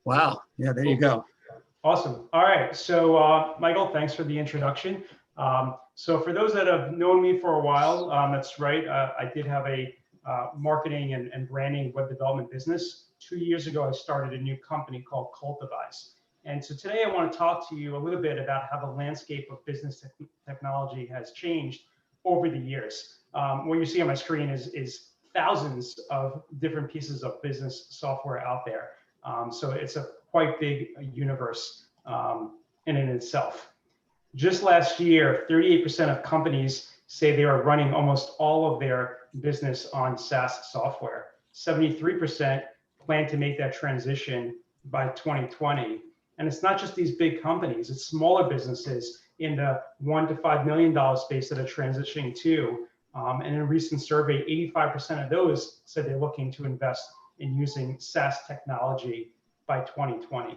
Wow. Yeah, there you go. Awesome. All right. So, Michael, thanks for the introduction. So for those that have known me for a while, that's right. I did have a marketing and branding web development business. 2 years ago, I started a new company called Cultivize. And so today I want to talk to you a little bit about how the landscape of business technology has changed over the years. What you see on my screen is thousands of different pieces of business software out there. So it's a quite big universe in and itself. Just last year, 38% of companies say they are running almost all of their business on SaaS software. 73% plan to make that transition by 2020. And it's not just these big companies, it's smaller businesses in the $1 to $5 million space that are transitioning too. And in a recent survey, 85% of those said they're looking to invest in using SaaS technology by 2020.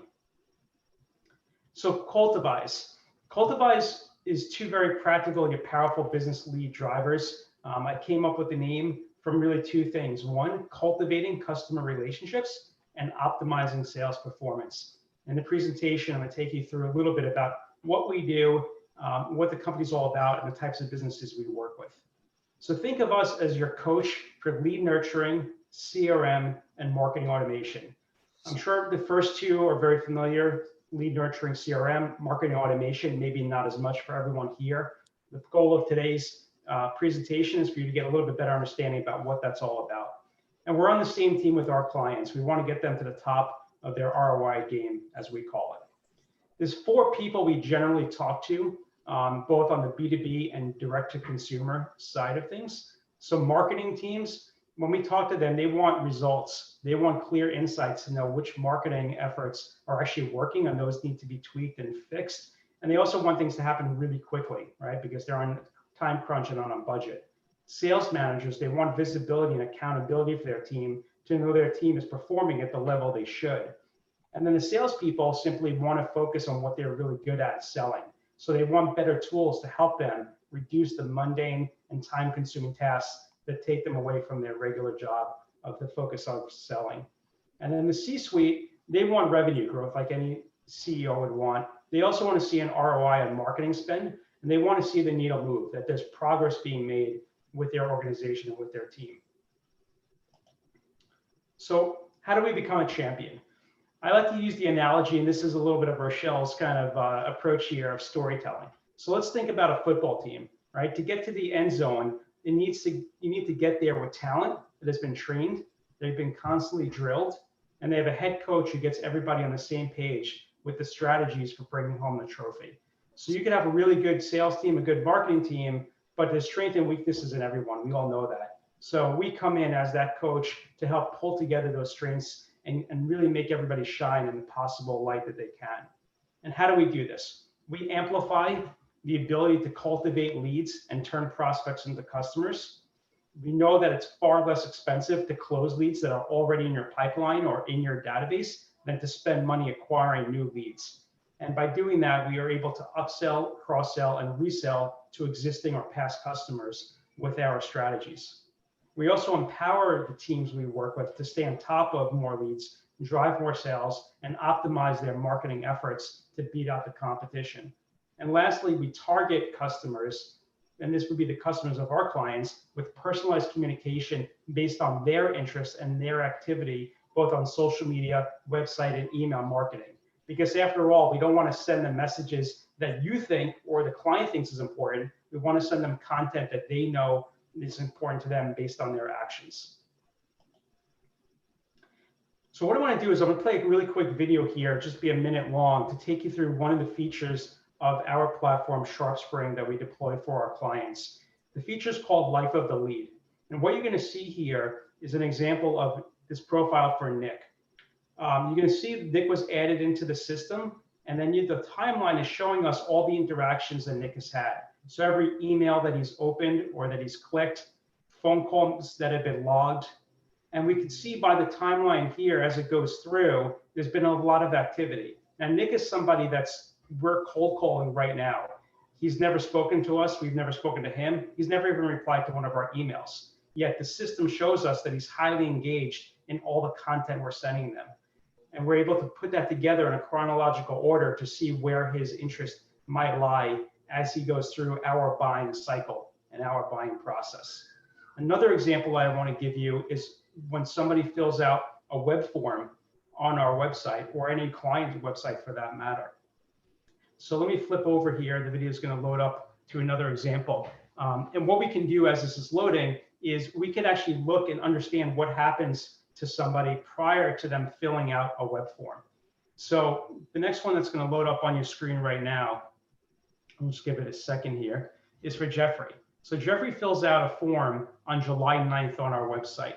So Cultivize. Cultivize is two very practical yet powerful business lead drivers. I came up with the name from really two things. One, cultivating customer relationships and optimizing sales performance. In the presentation, I'm going to take you through a little bit about what we do, what the company's all about, and the types of businesses we work with. So think of us as your coach for lead nurturing, CRM, and marketing automation. I'm sure the first two are very familiar: lead nurturing, CRM, marketing automation, maybe not as much for everyone here. The goal of today's presentation is for you to get a little bit better understanding about what that's all about. And we're on the same team with our clients. We want to get them to the top of their ROI game, as we call it. There's four people we generally talk to, both on the B2B and direct-to-consumer side of things. So marketing teams, when we talk to them, they want results. They want clear insights to know which marketing efforts are actually working and those need to be tweaked and fixed. And they also want things to happen really quickly, right? Because they're on time crunch and on a budget. Sales managers, they want visibility and accountability for their team to know their team is performing at the level they should. And then the salespeople simply want to focus on what they're really good at selling. So they want better tools to help them reduce the mundane and time-consuming tasks that take them away from their regular job of the focus on selling. And then the C-suite, they want revenue growth like any CEO would want. They also want to see an ROI on marketing spend, and they want to see the needle move, that there's progress being made with their organization and with their team. So how do we become a champion? I like to use the analogy, and this is a little bit of Rochelle's kind of approach here of storytelling. So let's think about a football team, right? To get to the end zone, you need to get there with talent that has been trained, they've been constantly drilled, and they have a head coach who gets everybody on the same page with the strategies for bringing home the trophy. So you can have a really good sales team, a good marketing team, but there's strengths and weaknesses in everyone. We all know that. So we come in as that coach to help pull together those strengths and really make everybody shine in the possible light that they can. And how do we do this? We amplify the ability to cultivate leads and turn prospects into customers. We know that it's far less expensive to close leads that are already in your pipeline or in your database than to spend money acquiring new leads. And by doing that, we are able to upsell, cross-sell, and resell to existing or past customers with our strategies. We also empower the teams we work with to stay on top of more leads, drive more sales, and optimize their marketing efforts to beat out the competition. And lastly, we target customers, and this would be the customers of our clients, with personalized communication based on their interests and their activity, both on social media, website, and email marketing. Because after all, we don't want to send them messages that you think or the client thinks is important. We want to send them content that they know is important to them based on their actions. So what I want to do is I'm going to play a really quick video here, just be a minute long, to take you through one of the features of our platform, Sharpspring, that we deploy for our clients. The feature is called Life of the Lead. And what you're going to see here is an example of this profile for Nick. You're going to see Nick was added into the system, and then the timeline is showing us all the interactions that Nick has had. So every email that he's opened or that he's clicked, phone calls that have been logged. And we can see by the timeline here as it goes through, there's been a lot of activity. Now, Nick is somebody we're cold calling right now. He's never spoken to us. We've never spoken to him. He's never even replied to one of our emails. Yet the system shows us that he's highly engaged in all the content we're sending them. And we're able to put that together in a chronological order to see where his interest might lie as he goes through our buying cycle and our buying process. Another example I want to give you is when somebody fills out a web form on our website, or any client's website for that matter. So let me flip over here. The video is going to load up to another example. And what we can do as this is loading is we can actually look and understand what happens to somebody prior to them filling out a web form. So the next one that's going to load up on your screen right now, I'll just give it a second here, is for Jeffrey. So Jeffrey fills out a form on July 9th on our website.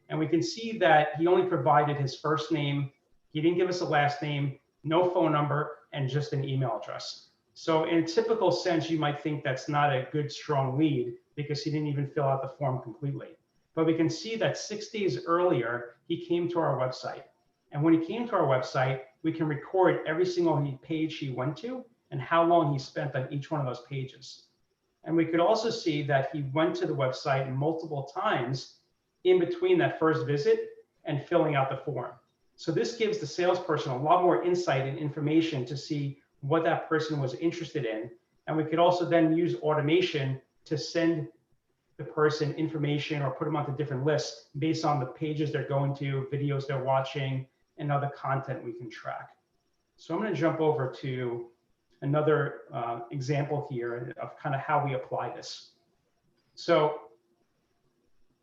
And we can see that he only provided his first name. He didn't give us a last name, no phone number, and just an email address. So in a typical sense, you might think that's not a good, strong lead because he didn't even fill out the form completely. But we can see that 6 days earlier, he came to our website. And when he came to our website, we can record every single page he went to and how long he spent on each one of those pages. And we could also see that he went to the website multiple times in between that first visit and filling out the form. So this gives the salesperson a lot more insight and information to see what that person was interested in. And we could also then use automation to send the person information or put them onto different lists based on the pages they're going to, videos they're watching, and other content we can track. So I'm going to jump over to another example here of kind of how we apply this. So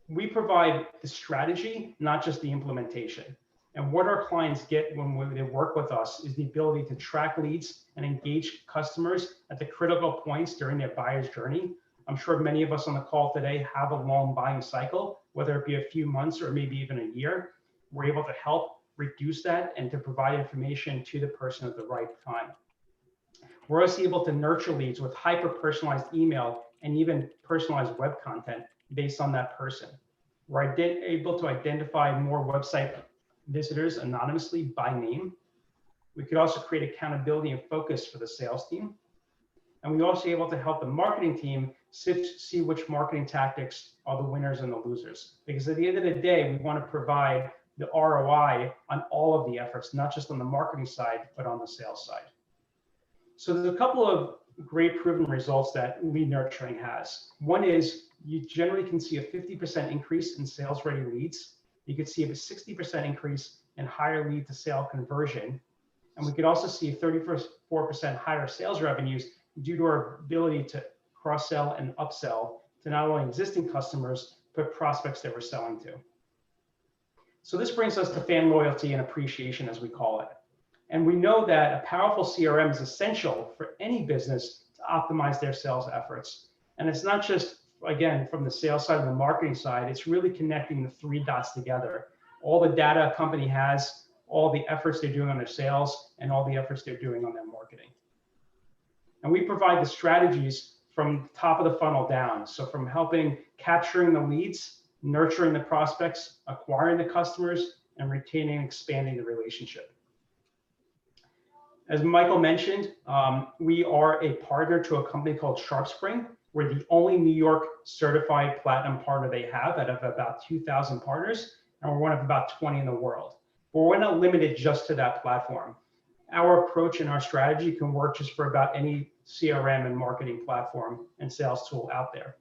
we provide the strategy, not just the implementation. And what our clients get when they work with us is the ability to track leads and engage customers at the critical points during their buyer's journey. I'm sure many of us on the call today have a long buying cycle, whether it be a few months or maybe even a year. We're able to help reduce that and to provide information to the person at the right time. We're also able to nurture leads with hyper-personalized email and even personalized web content based on that person. We're able to identify more website visitors anonymously by name. We could also create accountability and focus for the sales team. And we're also able to help the marketing team see which marketing tactics are the winners and the losers. Because at the end of the day, we want to provide the ROI on all of the efforts, not just on the marketing side, but on the sales side. So there's a couple of great proven results that lead nurturing has. One is you generally can see a 50% increase in sales-ready leads. You could see a 60% increase in higher lead to sale conversion. And we could also see 34% higher sales revenues due to our ability to cross-sell and upsell to not only existing customers, but prospects that we're selling to. So this brings us to fan loyalty and appreciation, as we call it. And we know that a powerful CRM is essential for any business to optimize their sales efforts. And it's not just, again, from the sales side and the marketing side, it's really connecting the three dots together. All the data a company has, all the efforts they're doing on their sales, and all the efforts they're doing on their marketing. And we provide the strategies from the top of the funnel down. So from helping capturing the leads, nurturing the prospects, acquiring the customers, and retaining and expanding the relationship. As Michael mentioned, we are a partner to a company called Sharpspring. We're the only New York certified platinum partner they have out of about 2,000 partners, and we're one of about 20 in the world. But we're not limited just to that platform. Our approach and our strategy can work just for about any CRM and marketing platform and sales tool out there.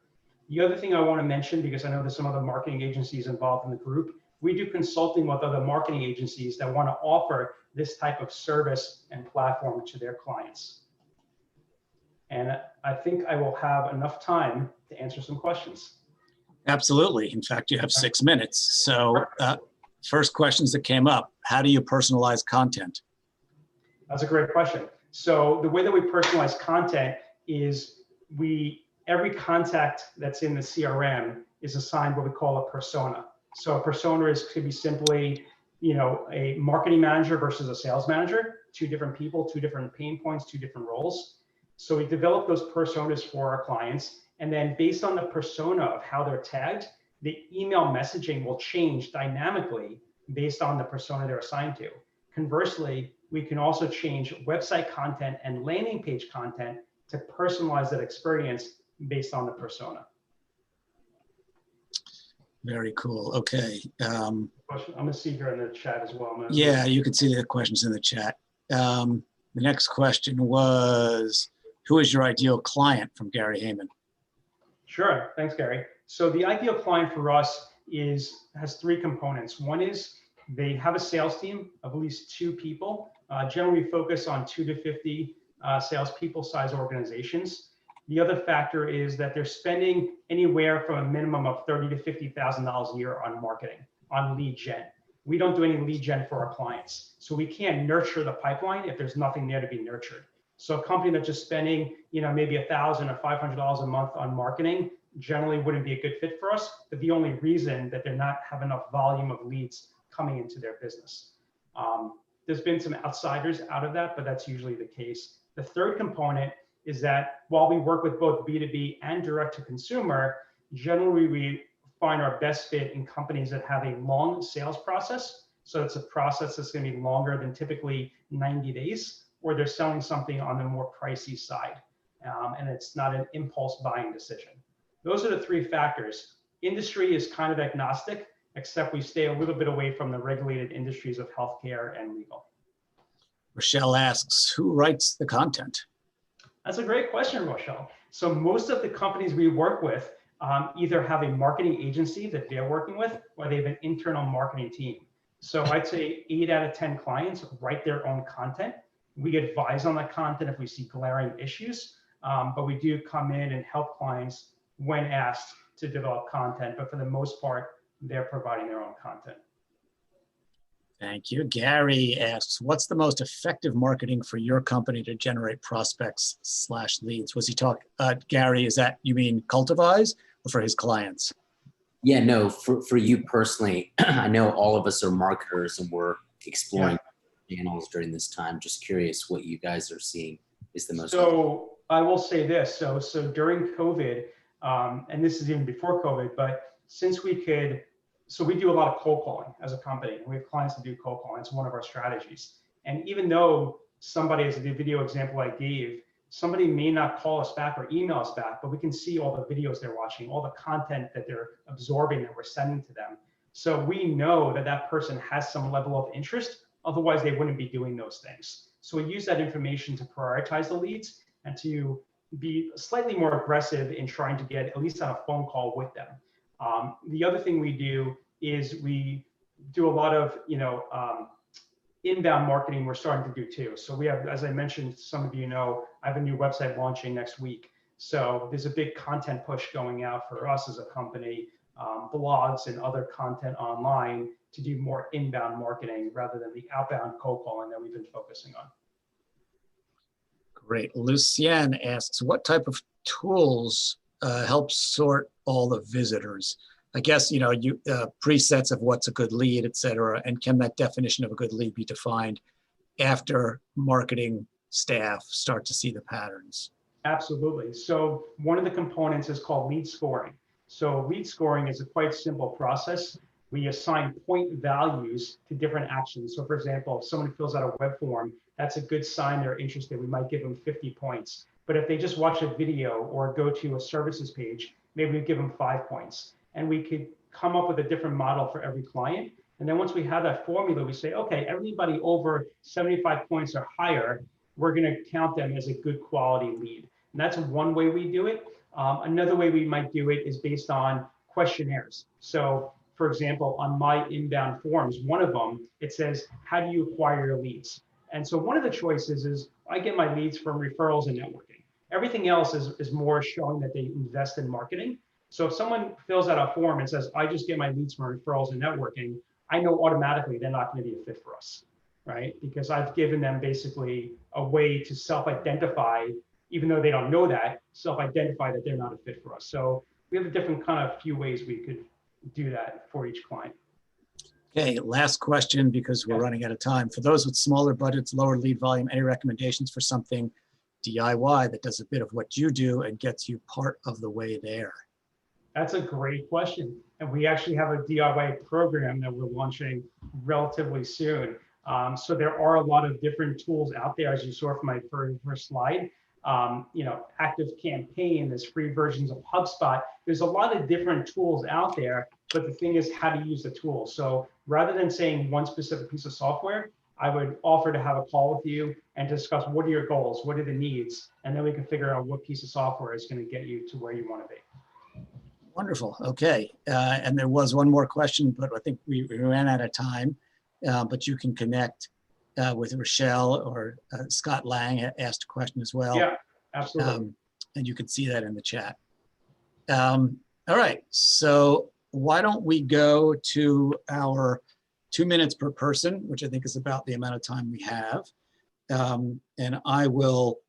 The other thing I want to mention, because I know there's some other marketing agencies involved in the group, we do consulting with other marketing agencies that want to offer this type of service and platform to their clients. And I think I will have enough time to answer some questions. Absolutely. In fact, you have 6 minutes. So first questions that came up, how do you personalize content? That's a great question. So the way that we personalize content is every contact that's in the CRM is assigned what we call a persona. So a persona could be simply, a marketing manager versus a sales manager, 2 different people, 2 different pain points, 2 different roles. So we develop those personas for our clients. And then based on the persona of how they're tagged, the email messaging will change dynamically based on the persona they're assigned to. Conversely, we can also change website content and landing page content to personalize that experience based on the persona. Very cool. Okay. Question. I'm gonna see here in the chat as well. Yeah, you can see the questions in the chat. The next question was, who is your ideal client, from Gary Heyman? Sure. Thanks, Gary. So the ideal client for us has three components. One is they have a sales team of at least 2 people. Generally focus on 2 to 50 salespeople size organizations. The other factor is that they're spending anywhere from a minimum of $30,000 to $50,000 a year on marketing, on lead gen. We don't do any lead gen for our clients, so we can't nurture the pipeline if there's nothing there to be nurtured. So a company that's just spending, maybe $1,000 or $500 a month on marketing generally wouldn't be a good fit for us. But the only reason that they're not have enough volume of leads coming into their business. There's been some outsiders out of that, but that's usually the case. The third component is that while we work with both B2B and direct to consumer, generally we find our best fit in companies that have a long sales process. So it's a process that's going to be longer than typically 90 days, or they're selling something on the more pricey side, and it's not an impulse buying decision. Those are the 3 factors. Industry is kind of agnostic, except we stay a little bit away from the regulated industries of healthcare and legal. Rochelle asks, who writes the content? That's a great question, Rochelle. So most of the companies we work with either have a marketing agency that they're working with, or they have an internal marketing team. So I'd say 8 out of 10 clients write their own content. We advise on the content if we see glaring issues, but we do come in and help clients when asked to develop content. But for the most part, they're providing their own content. Thank you. Gary asks, what's the most effective marketing for your company to generate prospects/leads? Was he talking, Gary, is that, you mean Cultivize, or for his clients? Yeah, no, for you personally, I know all of us are marketers and we're exploring channels during this time. Just curious what you guys are seeing is the most. So I will say this. So during COVID, and this is even before COVID, but since we could, so we do a lot of cold calling as a company. We have clients that do cold calling. It's one of our strategies. And even though somebody, as the video example I gave, somebody may not call us back or email us back, but we can see all the videos they're watching, all the content that they're absorbing that we're sending to them. So we know that that person has some level of interest, otherwise they wouldn't be doing those things. So we use that information to prioritize the leads and to be slightly more aggressive in trying to get at least on a phone call with them. The other thing we do is we do a lot of, inbound marketing we're starting to do too. So we have, as I mentioned, some of you know, I have a new website launching next week. So there's a big content push going out for us as a company, blogs and other content online to do more inbound marketing rather than the outbound cold calling that we've been focusing on. Great. Lucien asks, what type of tools help sort all the visitors? I guess, presets of what's a good lead, et cetera, and can that definition of a good lead be defined after marketing staff start to see the patterns? Absolutely. So one of the components is called lead scoring. So lead scoring is a quite simple process. We assign point values to different actions. So for example, if someone fills out a web form, that's a good sign they're interested. We might give them 50 points. But if they just watch a video or go to a services page, maybe we give them 5 points. And we could come up with a different model for every client. And then once we have that formula, we say, okay, everybody over 75 points or higher, we're going to count them as a good quality lead. And that's one way we do it. Another way we might do it is based on questionnaires. So for example, on my inbound forms, one of them, it says, how do you acquire your leads? And so one of the choices is I get my leads from referrals and networking. Everything else is more showing that they invest in marketing. So if someone fills out a form and says, I just get my leads from referrals and networking, I know automatically they're not going to be a fit for us, right? Because I've given them basically a way to self-identify, even though they don't know that, self-identify that they're not a fit for us. So we have a different kind of few ways we could do that for each client. Okay, last question because we're running out of time. For those with smaller budgets, lower lead volume, any recommendations for something DIY that does a bit of what you do and gets you part of the way there? That's a great question. And we actually have a DIY program that we're launching relatively soon. So there are a lot of different tools out there, as you saw from my first slide. Active Campaign, there's free versions of HubSpot. There's a lot of different tools out there, but the thing is how to use the tool. So rather than saying one specific piece of software, I would offer to have a call with you and discuss what are your goals, what are the needs, and then we can figure out what piece of software is going to get you to where you want to be. Wonderful. Okay. And there was one more question, but I think we ran out of time. But you can connect with Rochelle, or Scott Lang asked a question as well. Yeah, absolutely. And you can see that in the chat. All right. So why don't we go to our 2 minutes per person, which I think is about the amount of time we have. And I will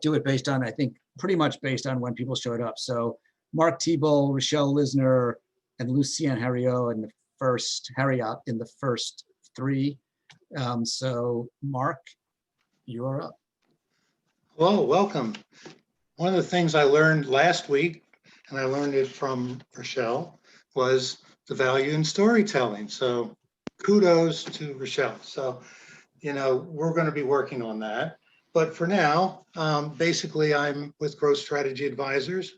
do it based on, I think, pretty much based on when people showed up. So Mark Thibault, Rochelle Lisner, and Lucien Hariot in the first three. So Mark, you're up. Hello, welcome. One of the things I learned last week, and I learned it from Rochelle, was the value in storytelling. So kudos to Rochelle. So, we're going to be working on that. But for now, basically, I'm with Growth Strategy Advisors.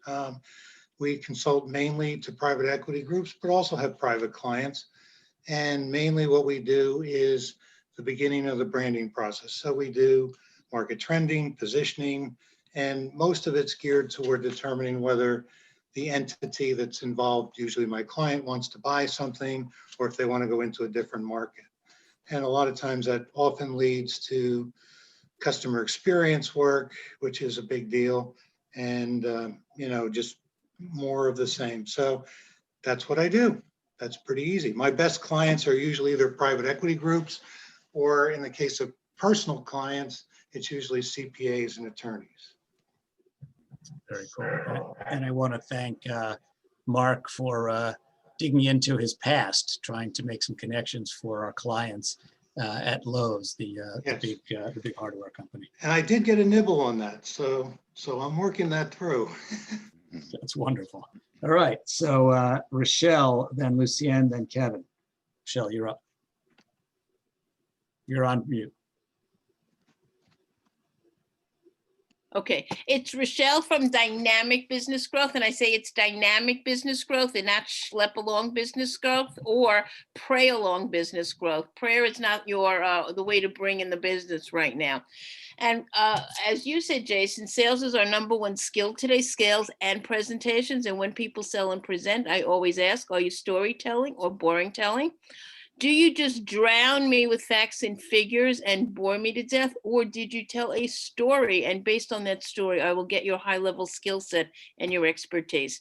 We consult mainly to private equity groups, but also have private clients. And mainly what we do is the beginning of the branding process. So we do market trending, positioning, and most of it's geared toward determining whether the entity that's involved, usually my client, wants to buy something, or if they want to go into a different market. And a lot of times that often leads to customer experience work, which is a big deal, and just more of the same. So that's what I do. That's pretty easy. My best clients are usually either private equity groups, or in the case of personal clients, it's usually CPAs and attorneys. Very cool. And I want to thank Mark for digging into his past, trying to make some connections for our clients at Lowe's, the big hardware company. And I did get a nibble on that, so I'm working that through. That's wonderful. All right, so Rochelle, then Lucien, then Kevin. Rochelle, you're up. You're on mute. Okay, it's Rochelle from Dynamic Business Growth, and I say it's dynamic business growth and not schlep along business growth or pray along business growth. Prayer is not the way to bring in the business right now. And as you said, Jason, sales is our #1 skill today, scales and presentations. And when people sell and present, I always ask, are you storytelling or boring telling? Do you just drown me with facts and figures and bore me to death? Or did you tell a story? And based on that story, I will get your high-level skill set and your expertise.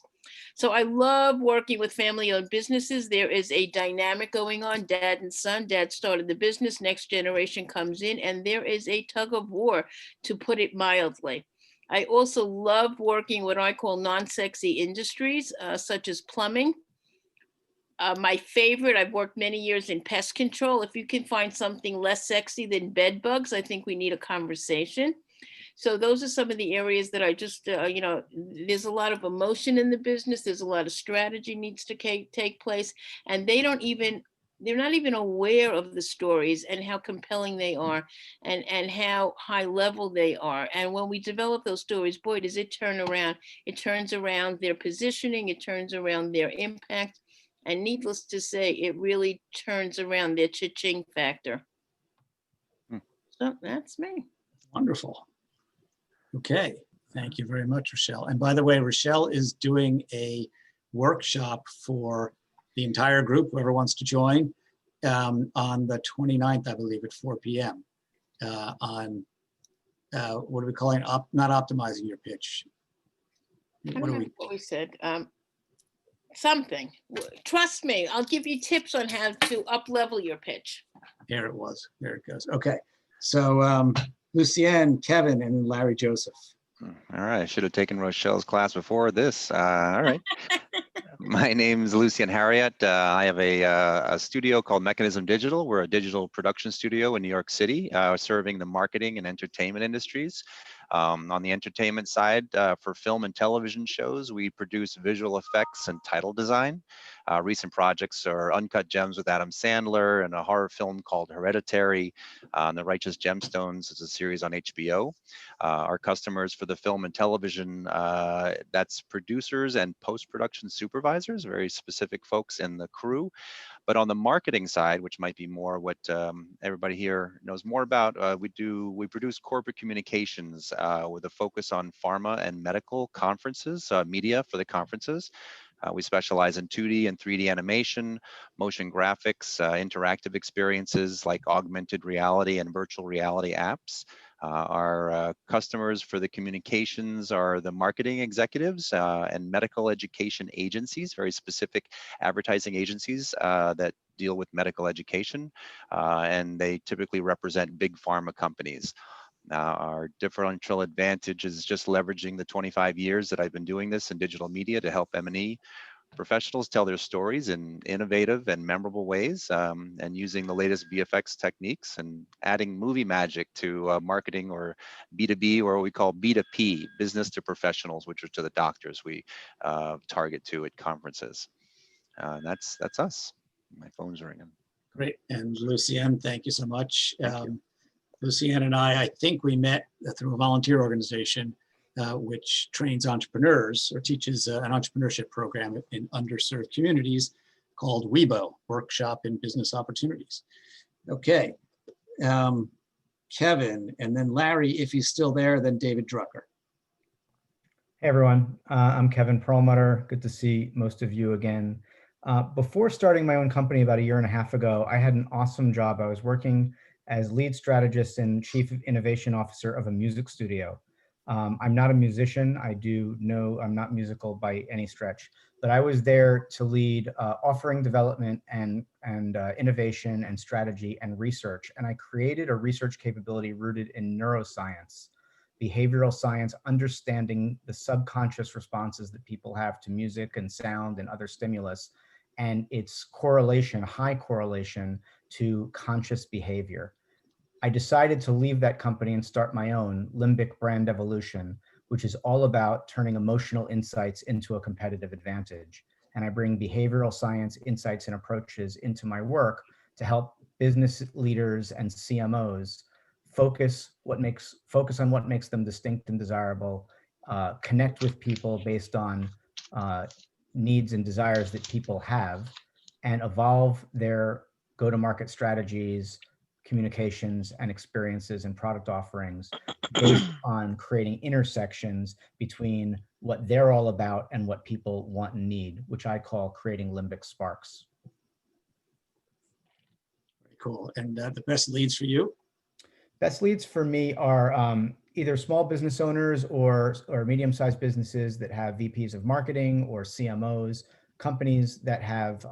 So I love working with family-owned businesses. There is a dynamic going on, dad and son. Dad started the business, next generation comes in, and there is a tug of war, to put it mildly. I also love working what I call non-sexy industries, such as plumbing. My favorite, I've worked many years in pest control. If you can find something less sexy than bed bugs, I think we need a conversation. So those are some of the areas that I just, there's a lot of emotion in the business. There's a lot of strategy needs to take place. And they're not even aware of the stories and how compelling they are and how high level they are. And when we develop those stories, boy, does it turn around. It turns around their positioning. It turns around their impact. And needless to say, it really turns around their cha-ching factor. So that's me. Wonderful. Okay, thank you very much, Rochelle. And by the way, Rochelle is doing a workshop for the entire group, whoever wants to join, on the 29th, I believe, at 4 p.m. On, what are we calling? Not optimizing your pitch. What we said. Something. Trust me, I'll give you tips on how to up-level your pitch. There it was. There it goes. Okay. So Lucien, Kevin, and Larry Joseph. All right. I should have taken Rochelle's class before this. All right. My name is Lucien Hariot. I have a studio called Mechanism Digital. We're a digital production studio in New York City, serving the marketing and entertainment industries. On the entertainment side, for film and television shows, we produce visual effects and title design. Recent projects are Uncut Gems with Adam Sandler and a horror film called Hereditary. The Righteous Gemstones is a series on HBO. Our customers for the film and television, that's producers and post-production supervisors, very specific folks in the crew. But on the marketing side, which might be more what everybody here knows more about, we produce corporate communications with a focus on pharma and medical conferences, media for the conferences. We specialize in 2D and 3D animation, motion graphics, interactive experiences like augmented reality and virtual reality apps. Our customers for the communications are the marketing executives and medical education agencies, very specific advertising agencies that deal with medical education, and they typically represent big pharma companies. Our differential advantage is just leveraging the 25 years that I've been doing this in digital media to help M&E professionals tell their stories in innovative and memorable ways, and using the latest VFX techniques and adding movie magic to marketing or B2B, or what we call B2P, business to professionals, which are to the doctors we target to at conferences. That's us. My phone's ringing. Great. And Lucienne, thank you so much. Thank you. Lucienne and I think we met through a volunteer organization which trains entrepreneurs or teaches an entrepreneurship program in underserved communities called WeBo, Workshop in Business Opportunities. Okay, Kevin, and then Larry, if he's still there, then David Drucker. Hey everyone, I'm Kevin Perlmutter. Good to see most of you again. Before starting my own company about 1.5 years ago, I had an awesome job. I was working as lead strategist and chief innovation officer of a music studio. I'm not a musician. I'm not musical by any stretch, but I was there to lead offering development and innovation and strategy and research. And I created a research capability rooted in neuroscience, behavioral science, understanding the subconscious responses that people have to music and sound and other stimulus, and its correlation, high correlation to conscious behavior. I decided to leave that company and start my own, Limbic Brand Evolution, which is all about turning emotional insights into a competitive advantage. And I bring behavioral science insights and approaches into my work to help business leaders and CMOs focus on what makes them distinct and desirable, connect with people based on needs and desires that people have, and evolve their go-to-market strategies, communications and experiences and product offerings based on creating intersections between what they're all about and what people want and need, which I call creating limbic sparks. Very cool. And the best leads for you? Best leads for me are either small business owners or medium-sized businesses that have VPs of marketing or CMOs, companies that have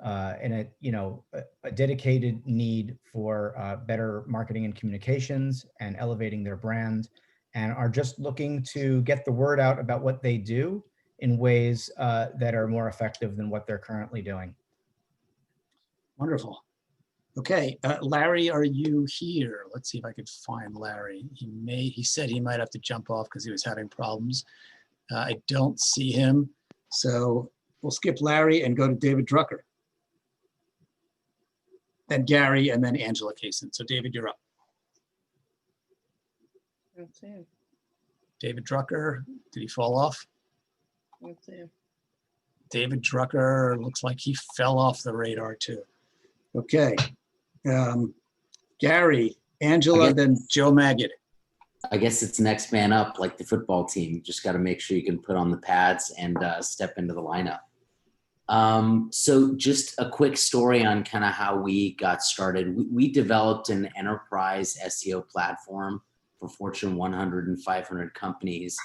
a dedicated need for better marketing and communications and elevating their brand, and are just looking to get the word out about what they do in ways that are more effective than what they're currently doing. Wonderful. Okay, Larry, are you here? Let's see if I could find Larry. He said he might have to jump off because he was having problems. I don't see him. So we'll skip Larry and go to David Drucker. Then Gary, and then Angela Kaysen. So David, you're up. That's it. David Drucker, did he fall off? That's it. David Drucker looks like he fell off the radar too. Okay. Gary, Angela, then Joe Magid. I guess it's next man up, like the football team. Just got to make sure you can put on the pads and step into the lineup. So just a quick story on kind of how we got started. We developed an enterprise SEO platform for Fortune 100 and 500 companies.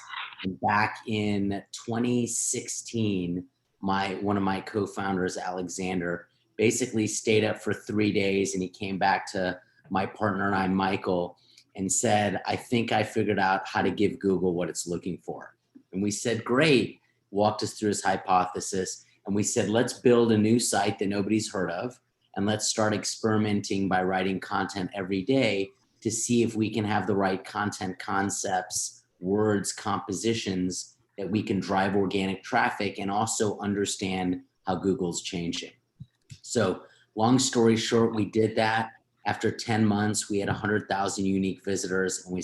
And back in 2016, one of my co-founders, Alexander, basically stayed up for 3 days, and he came back to my partner and I, Michael, and said, I think I figured out how to give Google what it's looking for. And we said, great, walked us through his hypothesis. And we said, let's build a new site that nobody's heard of. And let's start experimenting by writing content every day to see if we can have the right content concepts, words, compositions that we can drive organic traffic and also understand how Google's changing. So long story short, we did that. After 10 months, we had 100,000 unique visitors, and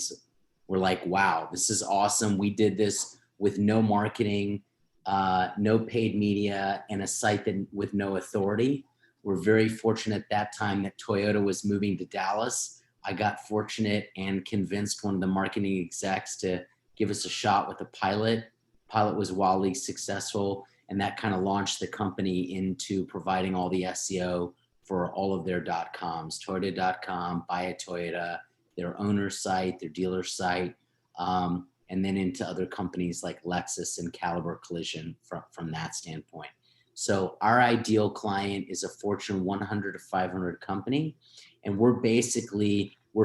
we're like, wow, this is awesome. We did this with no marketing, no paid media, and a site with no authority. We're very fortunate at that time that Toyota was moving to Dallas. I got fortunate and convinced one of the marketing execs to give us a shot with a pilot. Pilot was wildly successful, and that kind of launched the company into providing all the SEO for all of their .coms, Toyota.com, Buy a Toyota, their owner site, their dealer site, and then into other companies like Lexus and Caliber Collision from that standpoint. So our ideal client is a Fortune 100 to 500 company, and we're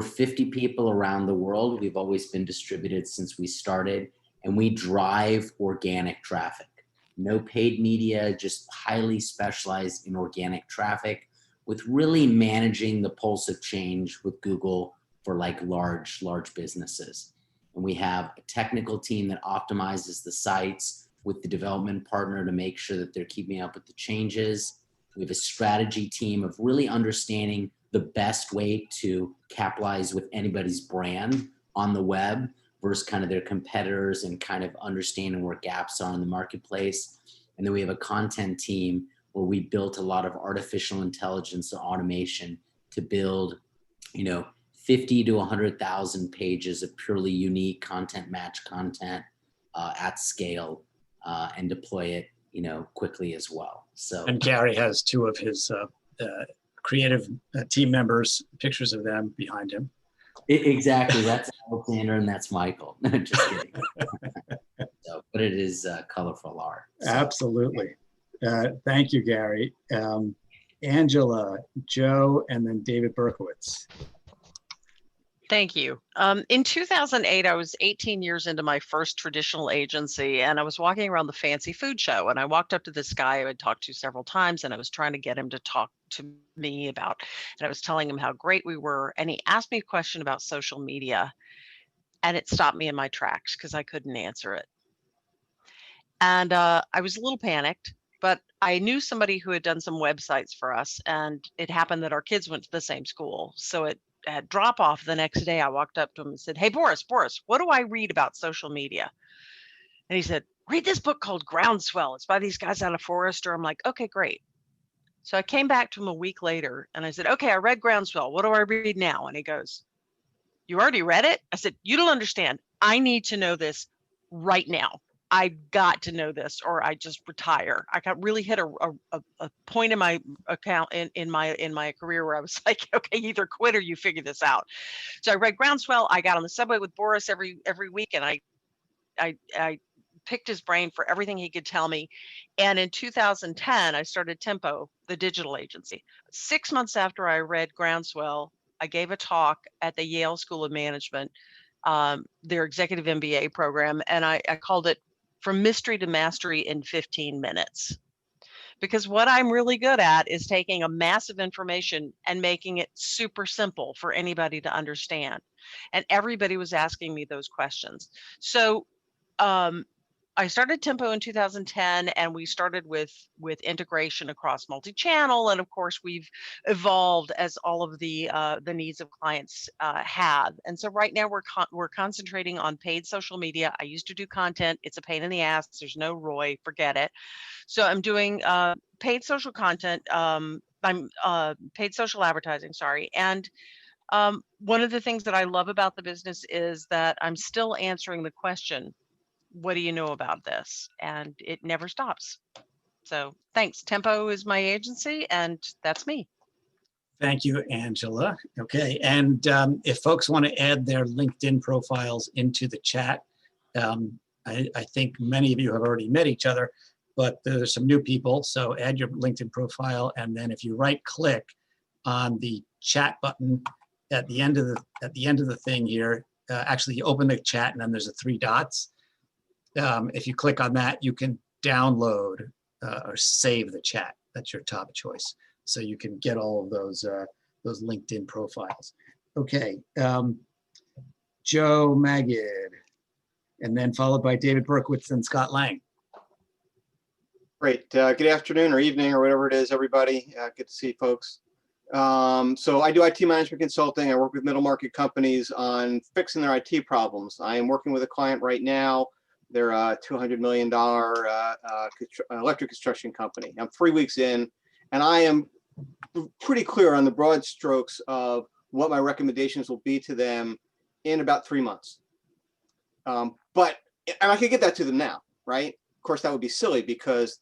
50 people around the world. We've always been distributed since we started, and we drive organic traffic. No paid media, just highly specialized in organic traffic, with really managing the pulse of change with Google for like large businesses. And we have a technical team that optimizes the sites with the development partner to make sure that they're keeping up with the changes. We have a strategy team of really understanding the best way to capitalize with anybody's brand on the web versus kind of their competitors, and kind of understanding where gaps are in the marketplace. And then we have a content team where we built a lot of artificial intelligence and automation to build, 50 to 100,000 pages of purely unique content match content at scale, and deploy it, quickly as well. So, And Gary has two of his creative team members, pictures of them behind him. Exactly. That's Alexander and that's Michael. Just kidding. But it is colorful art. So. Absolutely. Thank you, Gary. Angela, Joe, and then David Berkowitz. Thank you. In 2008, I was 18 years into my first traditional agency, and I was walking around the fancy food show, and I walked up to this guy I had talked to several times, and I was trying to get him to talk to me about, and I was telling him how great we were, and he asked me a question about social media, and it stopped me in my tracks because I couldn't answer it. And I was a little panicked, but I knew somebody who had done some websites for us, and it happened that our kids went to the same school. So at drop off the next day, I walked up to him and said, "Hey, Boris, what do I read about social media?" And he said, "Read this book called Groundswell. It's by these guys out of Forrester." I'm like, "Okay, great." So I came back to him a week later and I said, "Okay, I read Groundswell. What do I read now?" And he goes, "You already read it?" I said, "You don't understand. I need to know this right now. I got to know this or I just retire." I got really hit a point in my account in my career where I was like, okay, either quit or you figure this out. So I read Groundswell. I got on the subway with Boris every week, and I picked his brain for everything he could tell me. And in 2010, I started Tempo, the digital agency. 6 months after I read Groundswell, I gave a talk at the Yale School of Management, their executive MBA program, and I called it From Mystery to Mastery in 15 Minutes. Because what I'm really good at is taking a massive information and making it super simple for anybody to understand. And everybody was asking me those questions. So I started Tempo in 2010, and we started with integration across multi-channel, and of course we've evolved as all of the needs of clients have. And so right now we're concentrating on paid social media. I used to do content; it's a pain in the ass. There's no ROI, forget it. So I'm doing paid social content. I'm paid social advertising. Sorry, and one of the things that I love about the business is that I'm still answering the question, what do you know about this? And it never stops. So thanks. Tempo is my agency, and that's me. Thank you, Angela. Okay, and if folks want to add their LinkedIn profiles into the chat, I think many of you have already met each other, but there's some new people, so add your LinkedIn profile, and then if you right-click on the chat button at the end of the thing here, actually you open the chat and then there's 3 dots. If you click on that, you can download or save the chat. That's your top choice. So you can get all of those LinkedIn profiles. Okay, Joe Magid, and then followed by David Berkowitz and Scott Lang. Great. Good afternoon or evening or whatever it is, everybody. Good to see folks. So I do IT management consulting. I work with middle market companies on fixing their IT problems. I am working with a client right now. They're a $200 million electric construction company. I'm 3 weeks in, and I am pretty clear on the broad strokes of what my recommendations will be to them in about 3 months. And I could get that to them now, right? Of course, that would be silly because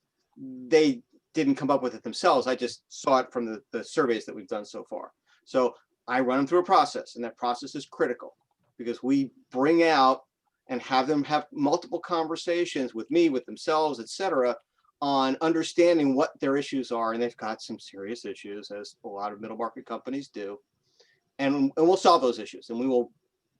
they didn't come up with it themselves. I just saw it from the surveys that we've done so far. So I run them through a process, and that process is critical because we bring out and have them have multiple conversations with me, with themselves, et cetera, on understanding what their issues are. And they've got some serious issues, as a lot of middle market companies do. And we'll solve those issues, and we will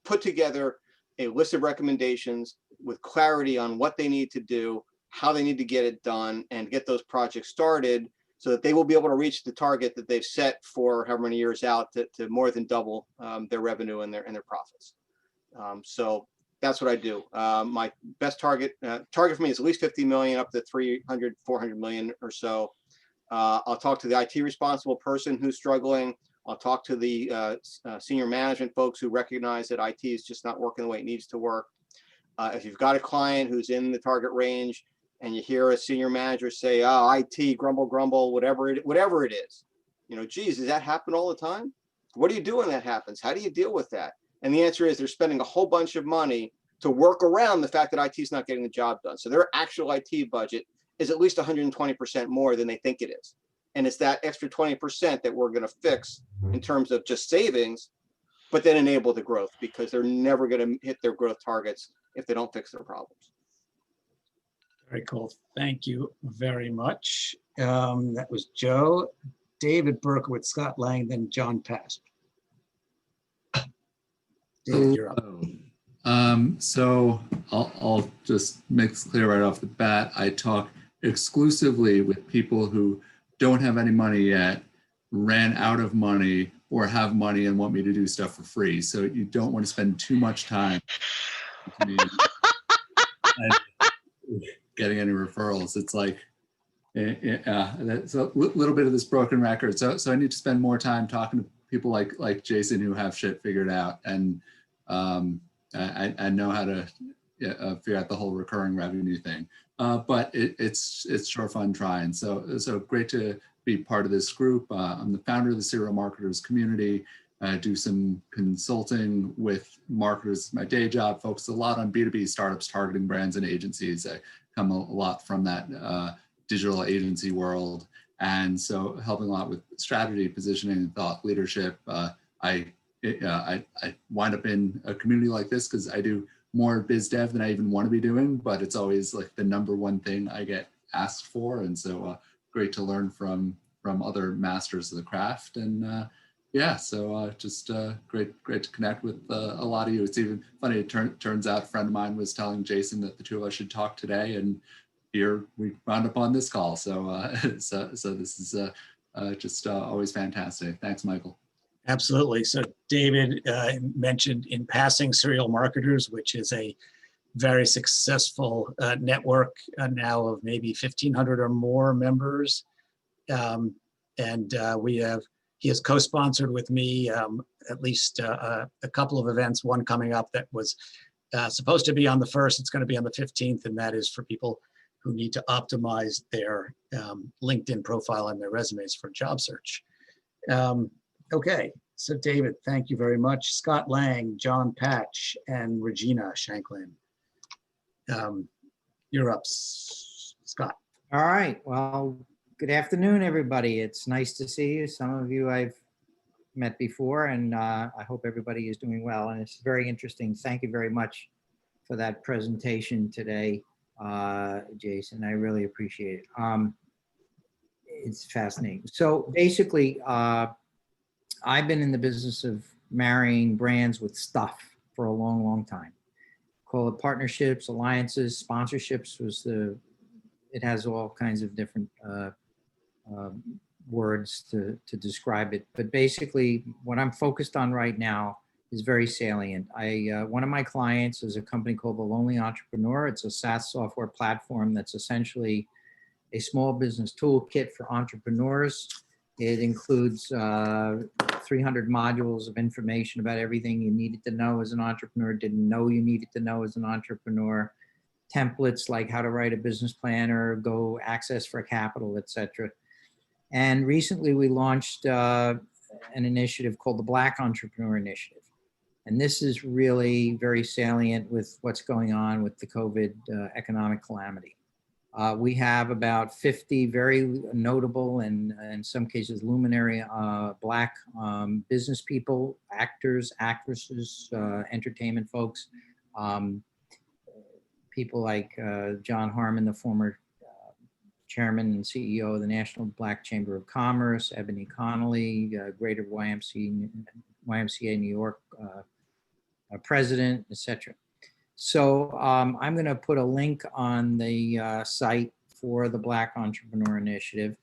put together a list of recommendations with clarity on what they need to do, how they need to get it done, and get those projects started so that they will be able to reach the target that they've set for however many years out to more than double their revenue and their profits. So that's what I do. My best target for me is at least 50 million up to 300, 400 million or so. I'll talk to the IT responsible person who's struggling. I'll talk to the senior management folks who recognize that IT is just not working the way it needs to work. If you've got a client who's in the target range and you hear a senior manager say, "Oh, IT, grumble, grumble," whatever it is, geez, does that happen all the time? What do you do when that happens? How do you deal with that? And the answer is they're spending a whole bunch of money to work around the fact that IT is not getting the job done. So their actual IT budget is at least 120% more than they think it is. And it's that extra 20% that we're going to fix in terms of just savings, but then enable the growth, because they're never going to hit their growth targets if they don't fix their problems. Very cool. Thank you very much. That was Joe, David Berkowitz, Scott Lang, then John Pash. David, you're up. So I'll just make this clear right off the bat. I talk exclusively with people who don't have any money yet, ran out of money, or have money and want me to do stuff for free. So you don't want to spend too much time with me and getting any referrals. It's like, that's a little bit of this broken record. So I need to spend more time talking to people like Jason who have shit figured out. And I know how to figure out the whole recurring revenue thing. But it's sure fun trying. So great to be part of this group. I'm the founder of the Serial Marketers community. I do some consulting with marketers. My day job focuses a lot on B2B startups targeting brands and agencies. I come a lot from that digital agency world. And so helping a lot with strategy, positioning, thought leadership. I wind up in a community like this because I do more biz dev than I even want to be doing, but it's always like the number one thing I get asked for. And so great to learn from other masters of the craft. And just great to connect with a lot of you. It's even funny, it turns out a friend of mine was telling Jason that the two of us should talk today, and here we wound up on this call. So so this is just always fantastic. Thanks, Michael. Absolutely. So David mentioned in passing Serial Marketers, which is a very successful network now of maybe 1,500 or more members. He has co-sponsored with me at least a couple of events, one coming up that was supposed to be on the 1st, it's going to be on the 15th, and that is for people who need to optimize their LinkedIn profile and their resumes for job search. Okay, so David, thank you very much. Scott Lang, John Patch, and Regina Shanklin. You're up, Scott. All right, well, good afternoon, everybody. It's nice to see you. Some of you I've met before, and I hope everybody is doing well. And it's very interesting. Thank you very much for that presentation today, Jason. I really appreciate it. It's fascinating. So basically, I've been in the business of marrying brands with stuff for a long, long time. Call it partnerships, alliances, sponsorships it has all kinds of different words to describe it. But basically, what I'm focused on right now is very salient. One of my clients is a company called The Lonely Entrepreneur. It's a SaaS software platform that's essentially a small business toolkit for entrepreneurs. It includes 300 modules of information about everything you needed to know as an entrepreneur, didn't know you needed to know as an entrepreneur, templates like how to write a business plan or go access for capital, etc. And recently we launched an initiative called the Black Entrepreneur Initiative. And this is really very salient with what's going on with the COVID economic calamity. We have about 50 very notable and in some cases luminary Black business people, actors, actresses, entertainment folks, people like John Harmon, the former chairman and CEO of the National Black Chamber of Commerce, Ebony Connolly, Greater YMCA New York president, etc. So I'm going to put a link on the site for the Black Entrepreneur Initiative.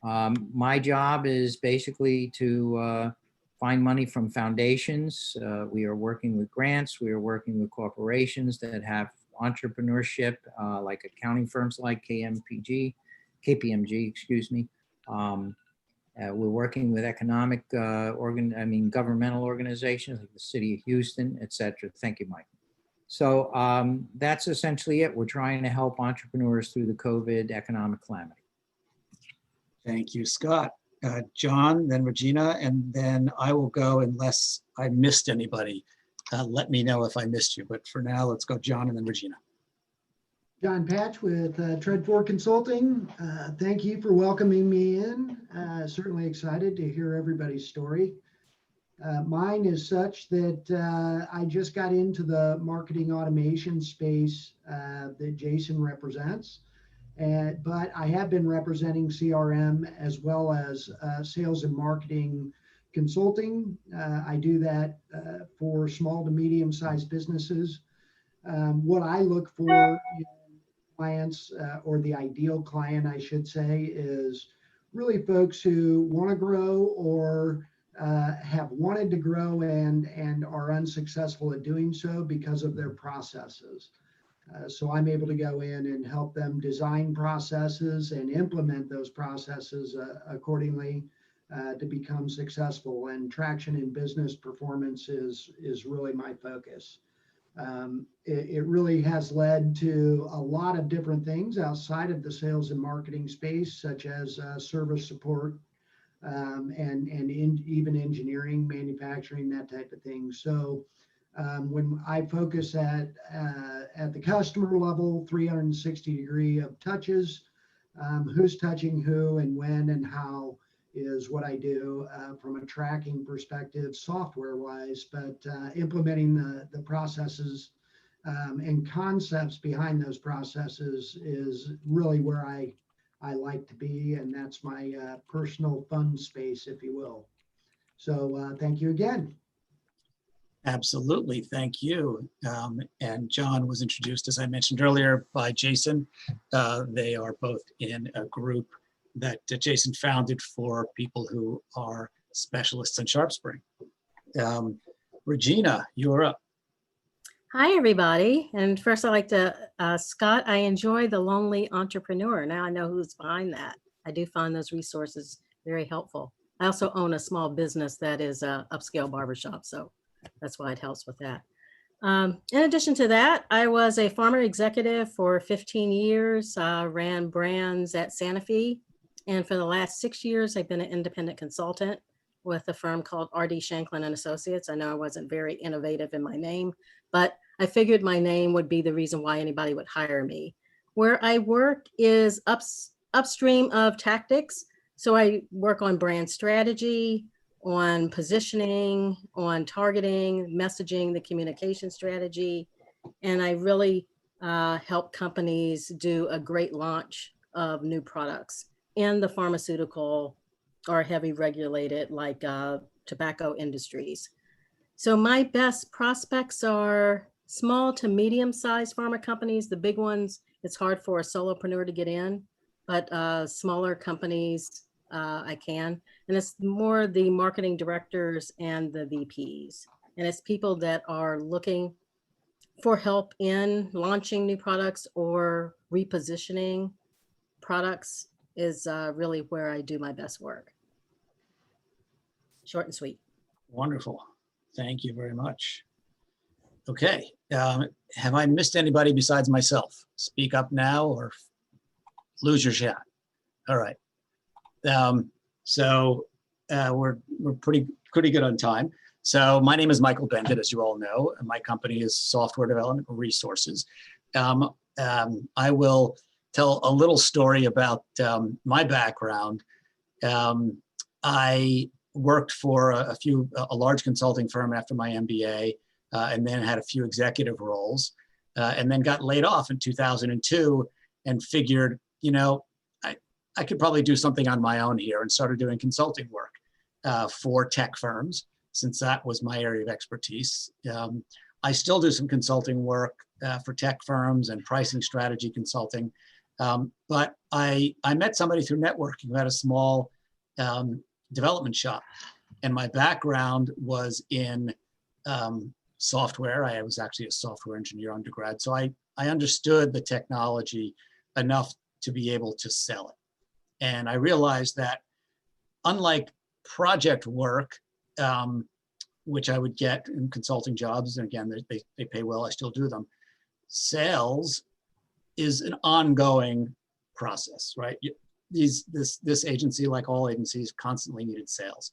My job is basically to find money from foundations. We are working with grants. We are working with corporations that have entrepreneurship, like accounting firms like KPMG, excuse me. We're working with economic, governmental organizations like the City of Houston, et cetera. Thank you, Mike. So that's essentially it. We're trying to help entrepreneurs through the COVID economic calamity. Thank you, Scott. John, then Regina, and then I will go unless I missed anybody. Let me know if I missed you, but for now, let's go John and then Regina. John Patch with Tread4 Consulting. Thank you for welcoming me in. Certainly excited to hear everybody's story. Mine is such that I just got into the marketing automation space that Jason represents, but I have been representing CRM as well as sales and marketing consulting. I do that for small to medium-sized businesses. What I look for in clients, or the ideal client, I should say, is really folks who want to grow or have wanted to grow and are unsuccessful at doing so because of their processes. So I'm able to go in and help them design processes and implement those processes accordingly to become successful. And traction in business performance is really my focus. It really has led to a lot of different things outside of the sales and marketing space, such as service support, and even engineering, manufacturing, that type of thing. So when I focus at the customer level, 360 degree of touches, who's touching who and when and how is what I do from a tracking perspective, software wise, but implementing the processes and concepts behind those processes is really where I like to be, and that's my personal fun space, if you will. So thank you again. Absolutely, thank you. And John was introduced, as I mentioned earlier, by Jason. They are both in a group that Jason founded for people who are specialists in Sharpspring. Regina, you're up. Hi, everybody. And first I'd like to, Scott, I enjoy The Lonely Entrepreneur. Now I know who's behind that. I do find those resources very helpful. I also own a small business that is a upscale barbershop, so that's why it helps with that. In addition to that, I was a farmer executive for 15 years, ran brands at Santa Fe. And for the last 6 years, I've been an independent consultant with a firm called R.D. Shanklin and Associates. I know I wasn't very innovative in my name, but I figured my name would be the reason why anybody would hire me. Where I work is upstream of tactics. So I work on brand strategy, on positioning, on targeting, messaging, the communication strategy. And I really help companies do a great launch of new products in the pharmaceutical or heavy regulated like tobacco industries. So my best prospects are small to medium-sized pharma companies. The big ones, it's hard for a solopreneur to get in, but smaller companies I can. And it's more the marketing directors and the VPs. And it's people that are looking for help in launching new products or repositioning products is really where I do my best work. Short and sweet. Wonderful. Thank you very much. Okay. Have I missed anybody besides myself? Speak up now or lose your shot. All right. We're pretty good on time. So my name is Michael Bendit, as you all know, and my company is Software Development Resources. I will tell a little story about my background. I worked for a large consulting firm after my MBA, and then had a few executive roles, and then got laid off in 2002 and figured, I could probably do something on my own here, and started doing consulting work for tech firms, since that was my area of expertise. I still do some consulting work for tech firms and pricing strategy consulting. But I met somebody through networking who had a small development shop. And my background was in software. I was actually a software engineer undergrad. So I understood the technology enough to be able to sell it. And I realized that unlike project work, which I would get in consulting jobs, and again, they pay well, I still do them, sales is an ongoing process, right? This agency, like all agencies, constantly needed sales.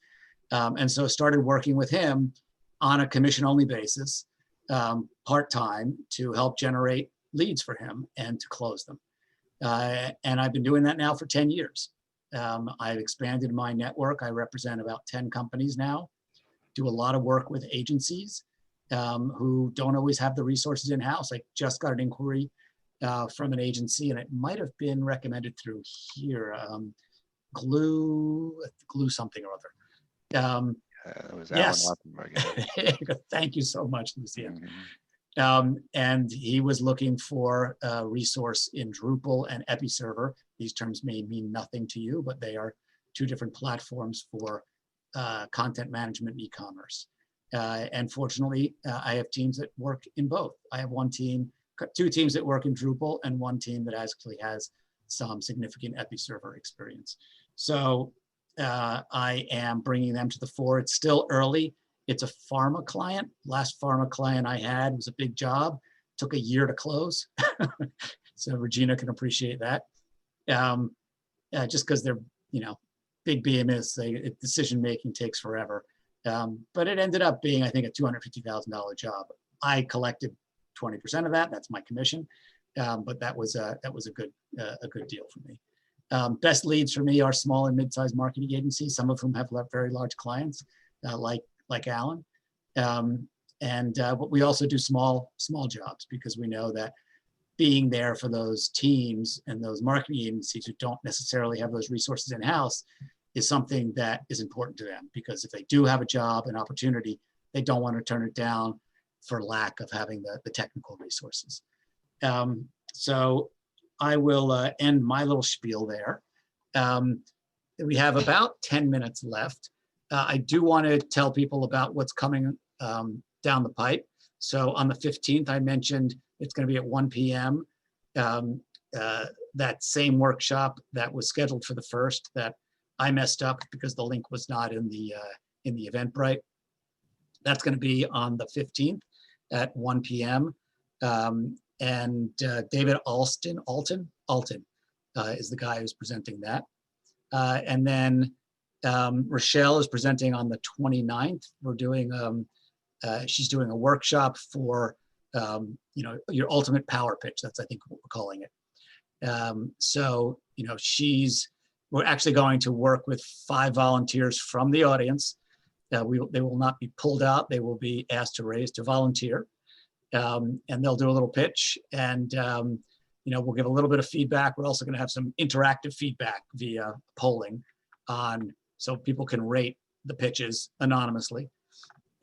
And so started working with him on a commission-only basis, part-time, to help generate leads for him and to close them. And I've been doing that now for 10 years. I've expanded my network. I represent about 10 companies now, do a lot of work with agencies who don't always have the resources in-house. I just got an inquiry from an agency, and it might have been recommended through here, glue something or other. It was yes. Alan Rothenberg. Thank you so much, Lucia. Mhm. And he was looking for a resource in Drupal and Episerver. These terms may mean nothing to you, but they are two different platforms for content management and e-commerce. And fortunately, I have teams that work in both. I have two teams that work in Drupal, and one team that actually has some significant Episerver experience. So I am bringing them to the fore. It's still early. It's a pharma client. Last pharma client I had was a big job. Took a year to close. So Regina can appreciate that. Just because they're, big behemoths, decision-making takes forever. But it ended up being, I think, a $250,000 job. I collected 20% of that. That's my commission. But that was a good deal for me. Best leads for me are small and mid-sized marketing agencies, some of whom have very large clients, like Alan. But we also do small jobs, because we know that being there for those teams and those marketing agencies who don't necessarily have those resources in-house is something that is important to them, because if they do have a job, an opportunity, they don't want to turn it down for lack of having the technical resources. So I will end my little spiel there. We have about 10 minutes left. I do want to tell people about what's coming down the pipe. So on the 15th, I mentioned it's going to be at 1 p.m. That same workshop that was scheduled for the 1st that I messed up because the link was not in the Eventbrite. That's going to be on the 15th at 1 p.m. David Alton is the guy who's presenting that. And then Rochelle is presenting on the 29th. We're doing, she's doing a workshop for, your ultimate power pitch. That's, I think, what we're calling it. We're actually going to work with 5 volunteers from the audience. They will not be pulled out. They will be asked to volunteer. And they'll do a little pitch, and we'll give a little bit of feedback. We're also going to have some interactive feedback via polling so people can rate the pitches anonymously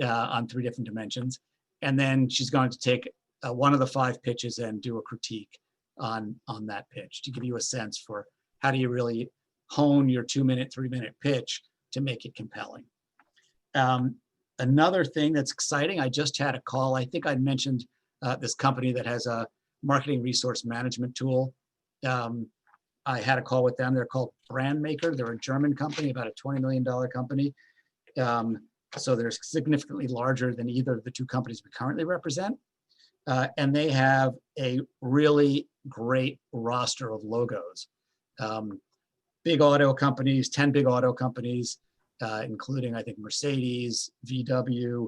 on 3 different dimensions. And then she's going to take one of the 5 pitches and do a critique on that pitch to give you a sense for how do you really hone your 2-minute, 3-minute pitch to make it compelling. Another thing that's exciting, I just had a call. I think I mentioned this company that has a marketing resource management tool. I had a call with them. They're called Brand Maker. They're a German company, about a $20 million company. So they're significantly larger than either of the two companies we currently represent. And they have a really great roster of logos. Big auto companies, 10 big auto companies, including, I think, Mercedes, VW,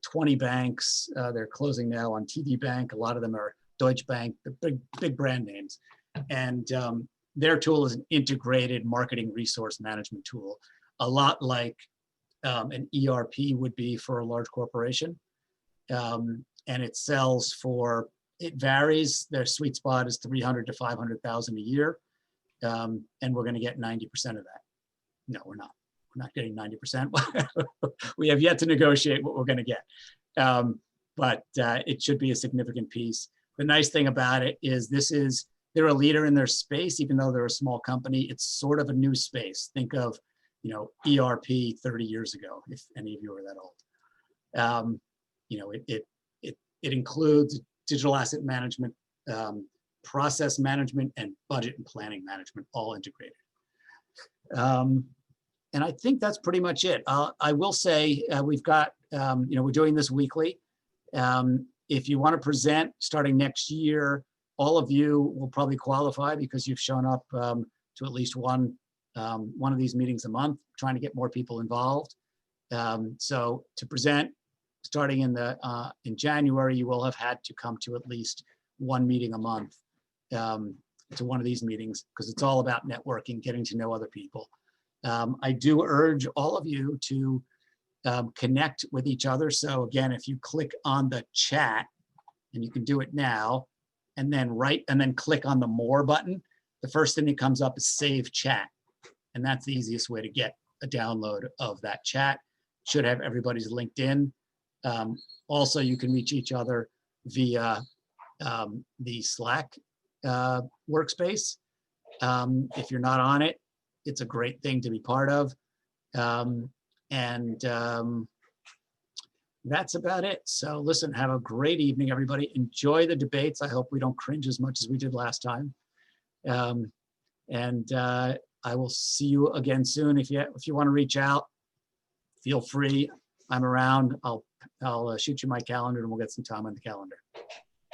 20 banks. They're closing now on TD Bank. A lot of them are Deutsche Bank, the big brand names. And their tool is an integrated marketing resource management tool, a lot like an ERP would be for a large corporation. And it sells for, it varies. Their sweet spot is 300 to 500,000 a year. And we're going to get 90% of that. No, we're not. We're not getting 90%. We have yet to negotiate what we're going to get. But it should be a significant piece. The nice thing about it is they're a leader in their space, even though they're a small company. It's sort of a new space. Think of, ERP 30 years ago, if any of you are that old. It includes digital asset management, process management, and budget and planning management, all integrated. And I think that's pretty much it. I will say we've got, we're doing this weekly. If you want to present starting next year, all of you will probably qualify because you've shown up to at least one of these meetings a month, trying to get more people involved. So to present starting in January, you will have had to come to at least one meeting a month to one of these meetings, because it's all about networking, getting to know other people. I do urge all of you to connect with each other. So again, if you click on the chat, and you can do it now, and then click on the more button, the first thing that comes up is save chat. And that's the easiest way to get a download of that chat. Should have everybody's LinkedIn. Also, you can reach each other via the Slack workspace. If you're not on it, it's a great thing to be part of. That's about it. So listen, have a great evening, everybody. Enjoy the debates. I hope we don't cringe as much as we did last time. I will see you again soon. If you want to reach out, feel free. I'm around. I'll shoot you my calendar and we'll get some time on the calendar.